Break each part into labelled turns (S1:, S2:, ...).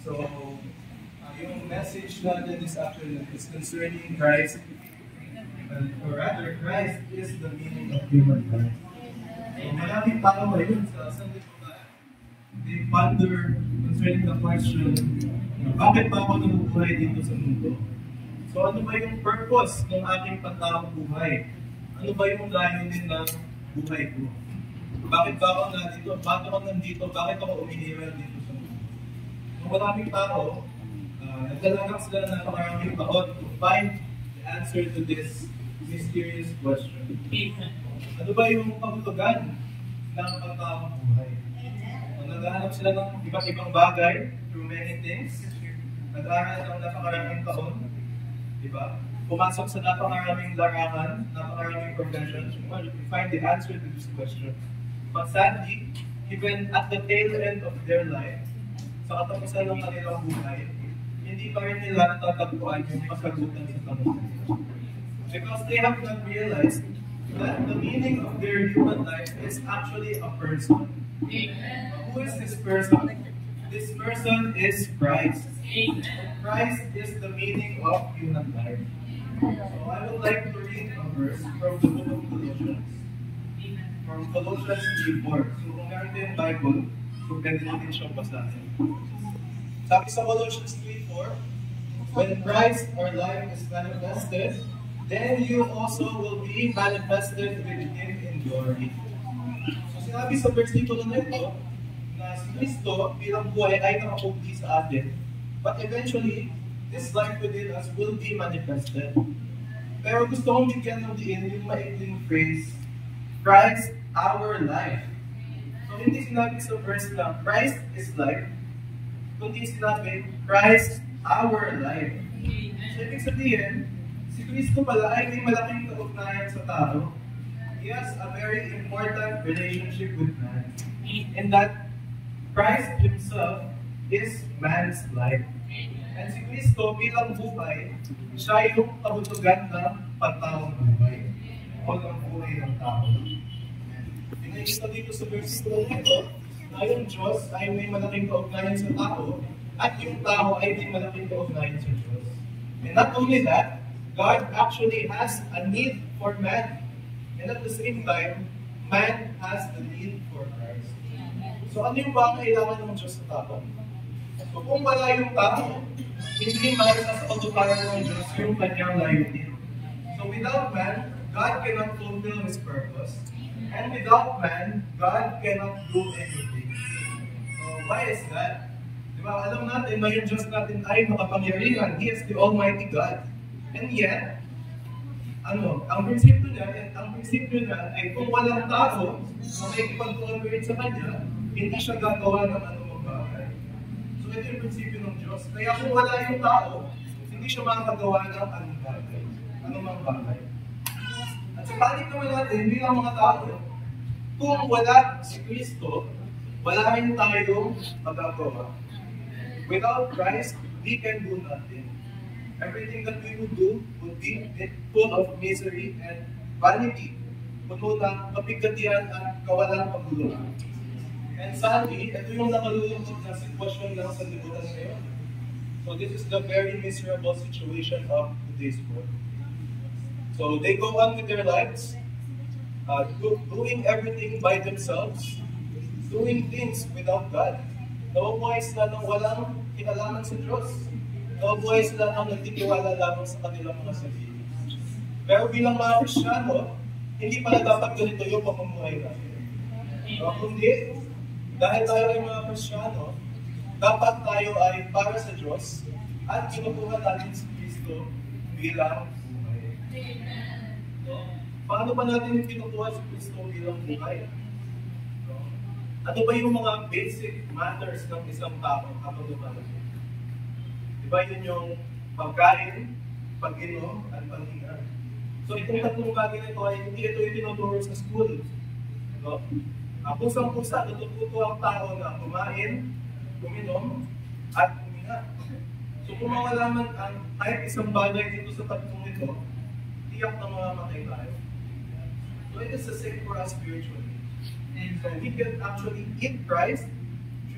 S1: So, yung message natin this afternoon is concerning Christ, or rather, Christ is the meaning of human life. So, maraming tao ngayon sa Sunday po na they ponder concerning the question, bakit ba ako nabubuhay dito sa mundo? So, ano ba yung purpose ng aking pagtaong buhay? Ano ba yung layunin ng buhay ko? Bakit ba ako nandito? Bakit ako nandito? Bakit ako umihiral dito sa mundo? Kung maraming tao, nagdalagang sila na napakaraming taon to find the answer to this mysterious question. Ano ba yung pagtutugan ng pagtaong buhay? Naghahanap sila ng iba't ibang bagay through many things. Nag-aaral ng napakaraming taon. Diba? Pumasok sa napakaraming larangan, napakaraming professions, to find the answer to this question. But sadly, even at the tail end of their life, sa katapusan ng kanilang buhay, hindi pa rin nila natatagpuan yung kasagutan sa tanong. Because they have not realized that the meaning of their human life is actually a person. Who is this person? This person is Christ. Christ is the meaning of human life. So I would like to read a verse from the book of Colossians. From Colossians 3:4. So kung meron din Bible, so pwede natin siyang basahin. Sabi sa Colossians 3:4, when Christ our life is manifested, then you also will be manifested with Him in glory. So sinabi sa versikulo na ito, na si Kristo bilang buhay ay nakapugdi sa atin, but eventually, this life within us will be manifested. Pero gusto kong bigyan ng diin yung maikling phrase, Christ our life. So hindi sinabi sa verse na Christ is life, kundi sinabi Christ our life. So ibig sabihin, si Kristo pala ay may malaking kaugnayan sa tao. He has a very important relationship with man. In that Christ Himself is man's life. And si Kristo bilang buhay, siya yung kabutugan ng pagtaong buhay o ng buhay ng tao. Pinakita dito sa versikulo nito na yung Diyos ay may malaking kaugnayan sa tao at yung tao ay may malaking kaugnayan sa Diyos. And not only that, God actually has a need for man. And at the same time, man has a need for Christ. So ano yung ba kailangan ng Diyos sa tao? So kung wala yung tao, hindi makita sa pagtuparan ng Diyos yung kanyang layunin. So without man, God cannot fulfill His purpose. And without man, God cannot do anything. So why is that? Diba, alam natin na yung Diyos natin ay makapangyarihan. He is the Almighty God. And yet, ang prinsipyo niya ay kung walang tao na may ipag-cooperate sa Kanya, hindi siya gagawa ng anumang bagay. So ito yung prinsipyo ng Diyos. Kaya kung wala yung tao, hindi siya makakagawa ng anumang bagay. At sa panig naman natin, bilang mga tao, kung wala si Kristo, wala rin tayong magagawa. Without Christ, we can do nothing. Everything that we would do would be full of misery and vanity. Puno ng kapigatian at kawalang pagulong. And sadly, ito yung nakalulungkot na sitwasyon ng sanlibutan ngayon. So this is the very miserable situation of today's world. So they go on with their lives, doing everything by themselves, doing things without God. Nawabuhay sila ng walang kinalaman sa Diyos. Nawabuhay sila ng nagtitiwala lamang sa kanilang mga sarili. Pero bilang mga Kristiyano, hindi pala dapat ganito yung pamumuhay natin. Kundi, dahil tayo ay mga Kristiyano, dapat tayo ay para sa Diyos at kinukuha natin si Kristo bilang buhay. So, paano ba natin kinukuha si Kristo bilang buhay? Ano ba yung mga basic matters ng isang tao habang lumalaki? Diba yun yung pagkain, pag-inom, at paghinga? So itong tatlong bagay na ito ay hindi ito yung tinuturo sa school. No? Pusang-pusa, natututo ang tao na kumain, uminom, at huminga. So kung mawalaman ang kahit isang bagay dito sa tatlong ito, tiyak na mamamatay tayo. So it is the same for us spiritually. And so we can actually eat Christ,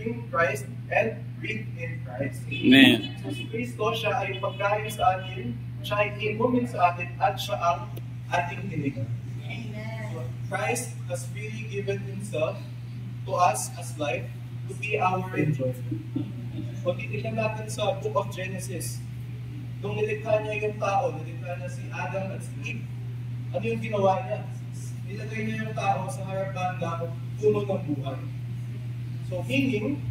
S1: in Christ and breathe in Christ.
S2: Amen.
S1: So si Kristo, siya ay pagkain sa atin, siya ay inumin sa atin, at siya ang ating tinigan. So Christ has really given Himself to us as life to be our enjoyment. Kung titignan natin sa Book of Genesis, nung nilikha niya yung tao, nilikha niya si Adam at si Eve, ano yung ginawa niya? Nilagay niya yung tao sa harapan ng puno ng buhay. So meaning,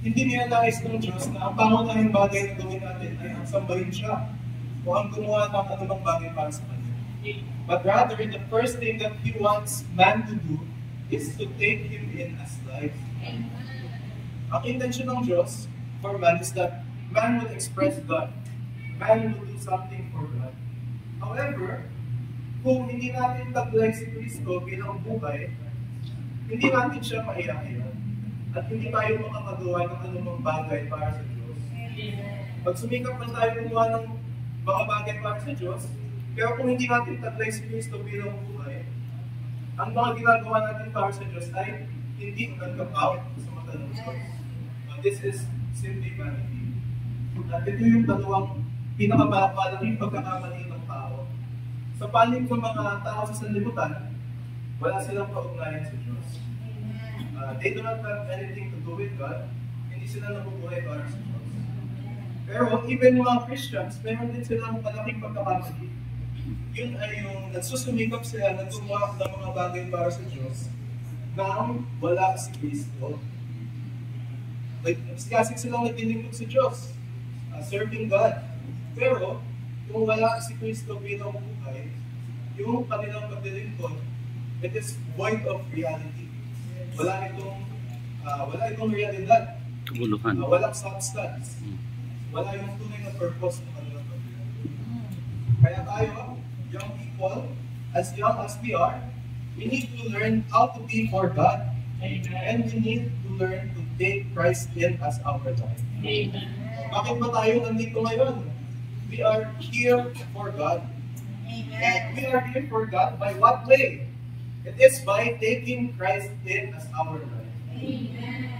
S1: hindi niya nais ng Diyos na ang pangunahing bagay na gawin natin ay ang sambahin siya o ang gumawa ng anumang bagay para sa Kanya. But rather, the first thing that He wants man to do is to take him in as life. Ang intention ng Diyos for man is that man will express God. Man will do something for God. However, kung hindi natin taglay si Kristo bilang buhay, hindi natin siya maiyakiyan. At hindi tayo makakagawa ng anumang bagay para sa Diyos. Pag sumikap man tayo gumawa ng mga bagay para sa Diyos, pero kung hindi natin taglay si Kristo bilang buhay, ang mga ginagawa natin para sa Diyos ay hindi nag-count sa mata ng Diyos. This is simply vanity. At ito yung dalawang pinakamalaking pagkakamali ng tao. Sa panig ng mga tao sa sanlibutan, wala silang kaugnayan sa Diyos. They do not have anything to do with God. Hindi sila nabubuhay para sa Diyos. Pero even mga Christians, meron din silang malaking pagkakamali. Yun ay yung nagsusumikap sila na gumawa ng mga bagay para sa Diyos nang wala si Kristo. Kasi silang naglilingkod sa Diyos, serving God. Pero, kung wala si Kristo bilang buhay, yung kanilang paglilingkod, it is void of reality. Wala itong realidad. Walang substance. Wala yung tunay na purpose ng kanilang paglilingkod. Kaya tayo, young people, as young as we are, we need to learn how to be for God. And we need to learn to take Christ in as our life. Bakit ba tayo nandito ngayon? We are here for God. And we are here for God by what way? It is by taking Christ in as our life.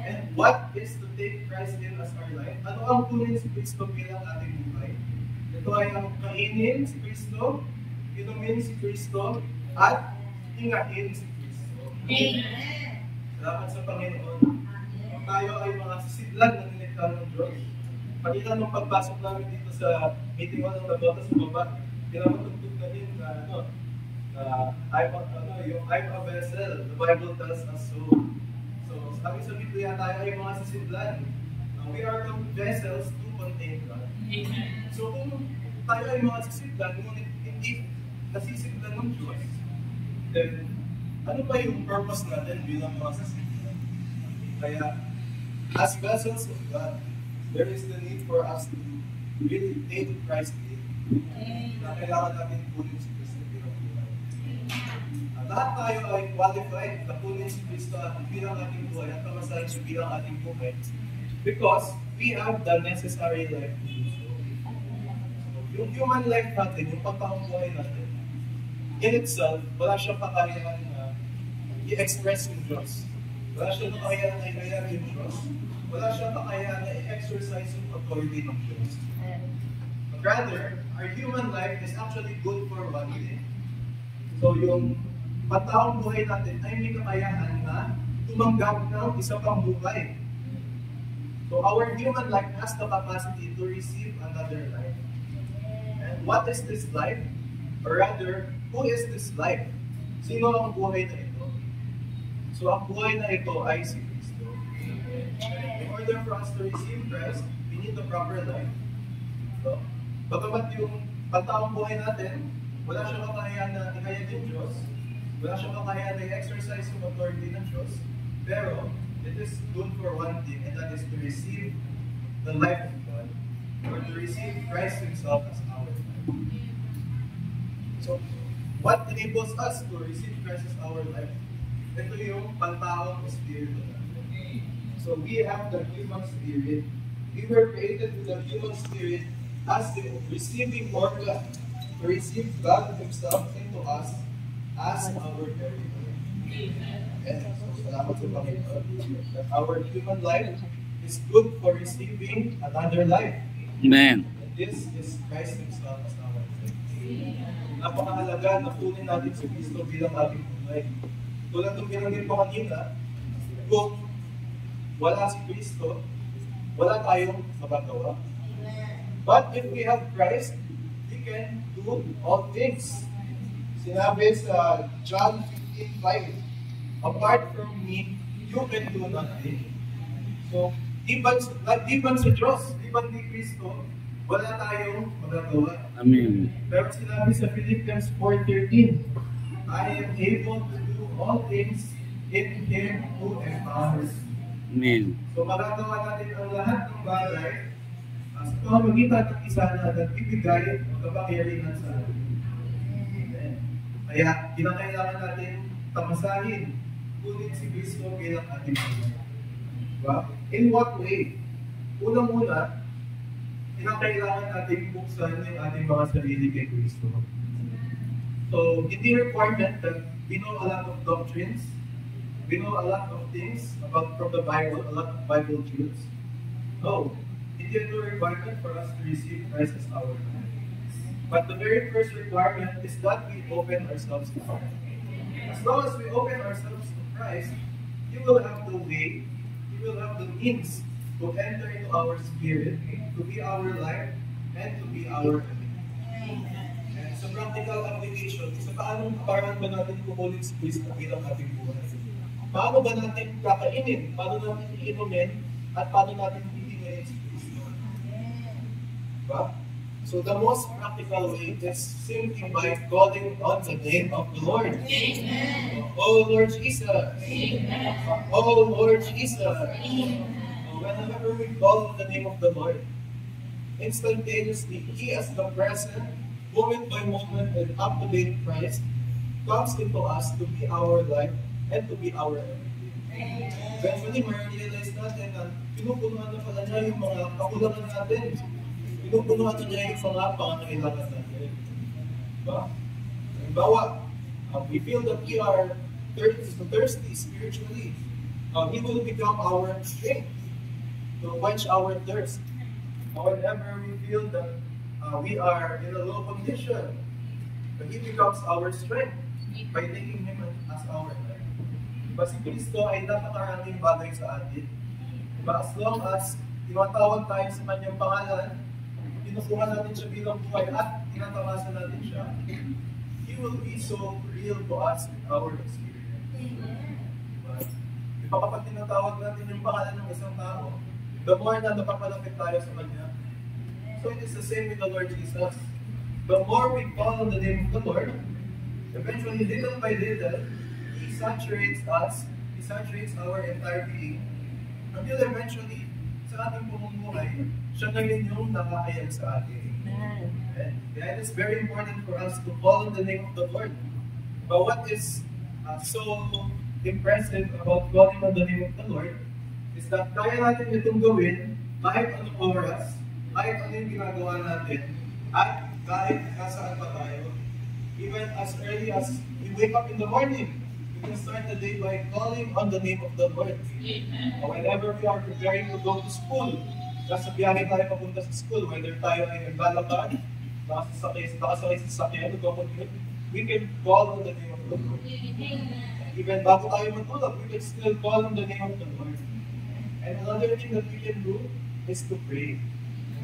S1: And what is to take Christ in as our life? Ano ang tunin si Kristo bilang ating buhay? Ito ay ang kainin si Kristo, inumin si Kristo, at hingahin si Kristo. Salamat sa Panginoon. Tayo ay mga sisidlan na nilikha ng Diyos. Kanina nung pagpasok namin dito sa meeting hall ng Tabota sa baba, pinapatugtog namin na I'm a vessel. The Bible tells us so. So sabi sa Biblia, tayo ay mga sisidlan. We are the vessels to contain God. So kung tayo ay mga sisidlan, ngunit hindi nasisidlan ng Diyos, then ano pa yung purpose natin bilang mga sisidlan? Kaya, as vessels of God, there is the need for us to really take Christ in. Na kailangan natin kunin si Kristo bilang buhay. Lahat tayo ay qualified na kunin si Kristo at bilang ating buhay at kamasahin siya bilang ating buhay because we have the necessary life to do so. Yung human life natin, yung pagkakang buhay natin, in itself, wala siyang kakayahan na i-express yung Diyos. Wala siyang kakayahan na i-kaya yung Diyos. Wala siyang kakayahan na i-exercise yung authority ng Diyos. But rather, our human life is actually good for one thing. So yung pataong buhay natin ay may kakayahan na tumanggap ng isa pang buhay. So our human life has the capacity to receive another life. And what is this life? Or rather, who is this life? Sino ang buhay na ito? So ang buhay na ito ay si Kristo. In order for us to receive Christ, we need the proper life. So, bagamat yung pagtaong buhay natin, wala siyang kakayahan na ikaya ng Diyos, wala siyang kakayahan na i-exercise yung authority ng Diyos, pero it is good for one thing, and that is to receive the life of God, or to receive Christ Himself as our life. So, what enables us to receive Christ as our life? Ito yung pantaong espiritu natin. So, we have the human spirit. We were created with the human spirit as the receiving organ to receive God Himself into us as our very own. And Salamat sa Panginoon. That our human life is good for receiving another life.
S2: Amen.
S1: And this is Christ Himself as our life. Napakahalaga na kunin natin si Kristo bilang ating buhay. Tulad ng binanggit ko kanina, kung wala si Kristo, wala tayong magagawa. But if we have Christ, we can do all things. Sinabi sa John 15:5, apart from me, you can do nothing. So, di ba sa Diyos, di ba ni Kristo, wala tayong magagawa.
S2: Amen.
S1: Pero sinabi sa Philippians 4:13, I am able to do all things in Him who empowers me.
S2: Amen.
S1: So magagawa natin ang lahat ng bagay sa pamamagitan ng isa na nagbibigay ng kapangyarihan sa atin. Amen. Kaya kinakailangan natin tamasahin, kunin si Kristo bilang ating Panginoon. Diba? In what way? Unang-una, kinakailangan natin buksan yung ating mga sarili kay Kristo. So, hindi requirement that we know a lot of doctrines, we know a lot of things from the Bible, a lot of Bible truths. No, hindi ito requirement for us to receive Christ as our Lord. But the very first requirement is that we open ourselves to Christ. As long as we open ourselves to Christ, He will have the way, He will have the means to enter into our spirit, to be our life, and to be our and sa practical application, sa parang ba natin kukunin si Kristo bilang ating buhay? Paano ba natin kakainin? Paano natin iinumin? At paano natin titingnan si Kristo? Diba? So the most practical way is simply by calling on the name of the Lord. Amen. Oh Lord Jesus. Amen. Oh Lord Jesus. Amen. Whenever we call on the name of the Lord, instantaneously, He as the present, moment by moment, and up-to-date Christ comes into us to be our life and to be our everything. Eventually, ma-realize natin na pinupunuan na pala niya yung mga kakulangan natin. Pinupunuan na niya yung mga pangangailangan natin. Diba? Halimbawa, we feel that we are thirsty spiritually. He will become our strength to quench our thirst. Whenever we feel that we are in a low condition, He becomes our strength by taking Him as our life. Diba si Kristo ay napakaraming bagay sa atin. Diba? As long as tinatawag tayo sa Kanyang pangalan, tinukuha natin siya bilang buhay at tinatawasan natin siya, He will be so real to us in our experience. Diba? Diba kapag tinatawag natin yung pangalan ng isang tao, the more na napapalapit tayo sa Kanya. So it is the same with the Lord Jesus. The more we call on the name of the Lord, eventually, little by little, He saturates us, He saturates our entire being, until eventually, sa ating pamumuhay, siya na rin yung nakakayag sa atin. And it is very important for us to call on the name of the Lord. But what is so impressive about calling on the name of the Lord is that kaya natin itong gawin kahit anong oras, kahit ano yung ginagawa natin, at kahit nasaan pa tayo. Even as early as we wake up in the morning, we can start the day by calling on the name of the Lord. Whenever we are preparing to go to school, nasa biyahe tayo papunta sa school, whether tayo ay naglalakad, nakasakay sa sakyan, nagpapunta, we can call on the name of the Lord. Even bago tayo matulog, we can still call on the name of the Lord. And another thing that we can do is to pray.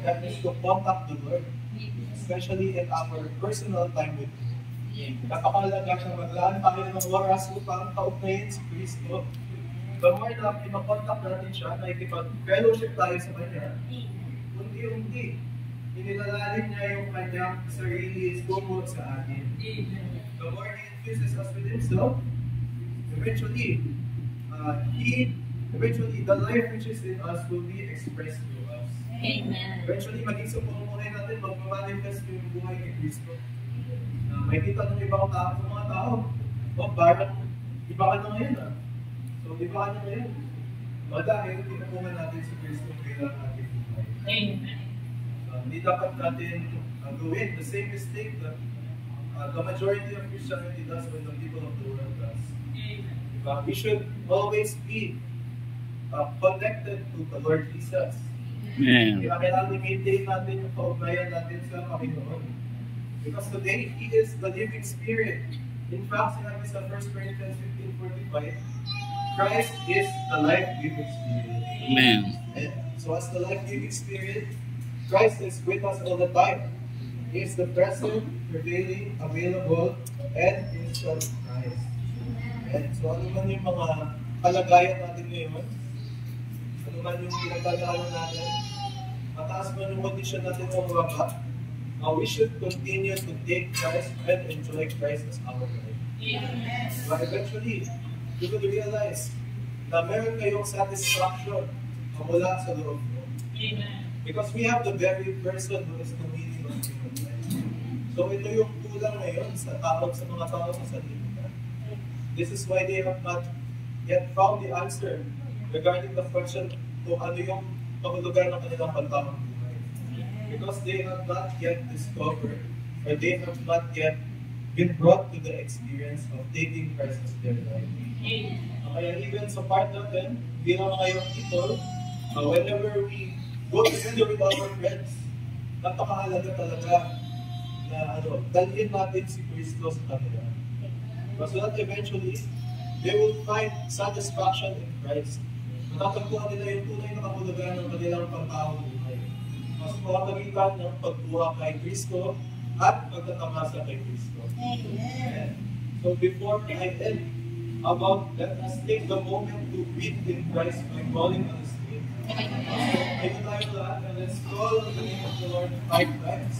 S1: That is to contact the Lord, especially in our personal time with Him. Napakalaga siya maglaan tayo ng oras upang kaugnayin si Kristo. The more na pinakontak natin siya, nakikipag-fellowship tayo sa Kanya, unti-unti, inilalalim niya yung Kanyang sarili tungo sa atin. The more He infuses us with Himself, eventually, the life which is in us will be expressed through us.
S3: Amen.
S1: Eventually, maging sa pamumuhay natin, magmamanifest yung buhay ni Kristo. May kita ng ibang tao, sa mga tao, parang iba ka na ngayon So, iba ka na ngayon. Dahil pinapungan natin si Kristo bilang ating buhay.
S3: Amen.
S1: Hindi dapat natin gawin the same mistake that the majority of Christianity does when the people of the world does. We should always be connected to the Lord Jesus.
S2: Amen.
S1: Kaya kailangan i-maintain natin yung kaugnayan natin sa Panginoon. Because today, He is the living Spirit. In fact, sinabi sa 1 Corinthians 15:45, Christ is the life-giving Spirit.
S2: Amen.
S1: And so as the life-giving Spirit, Christ is with us all the time. He is the present, prevailing, available, and instant Christ. And so ano man yung mga kalagayan natin ngayon, ano man yung pinagdadaanan natin, mataas man yung condition natin o mababa, we should continue to take Christ and enjoy Christ as our life. But eventually, you will realize na meron kayong satisfaction na mula sa loob mo. Because we have the very person who is the meaning of human life. So ito yung kulang ngayon sa mga tao sa sanlibutan. This is why they have not yet found the answer regarding the question kung ano yung kahulugan ng kanilang pagtamang buhay. Because they have not yet discovered or they have not yet been brought to the experience of taking Christ as their life. Kaya even sa part natin, bilang ngayong people, whenever we go together with our friends, napakahalaga talaga na dalhin natin si Kristo sa kanila. So that eventually, they will find satisfaction in Christ. Matatagpuan nila yung tunay na kahulugan ng kanilang pagtaong buhay. Mas pamamagitan ng pagbuha kay Kristo at pagtatamasa kay Kristo. So before I end, let us take the moment to breathe in Christ by calling on His name. Ayun tayo lahat, and let's call on the name of the Lord 5 times.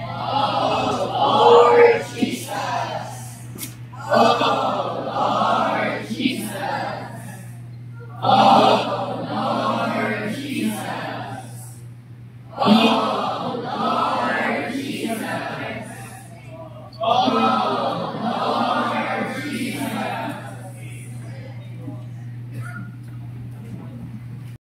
S3: Oh Lord Jesus! Oh Lord Jesus! Oh Lord Jesus! Oh Lord Jesus! Oh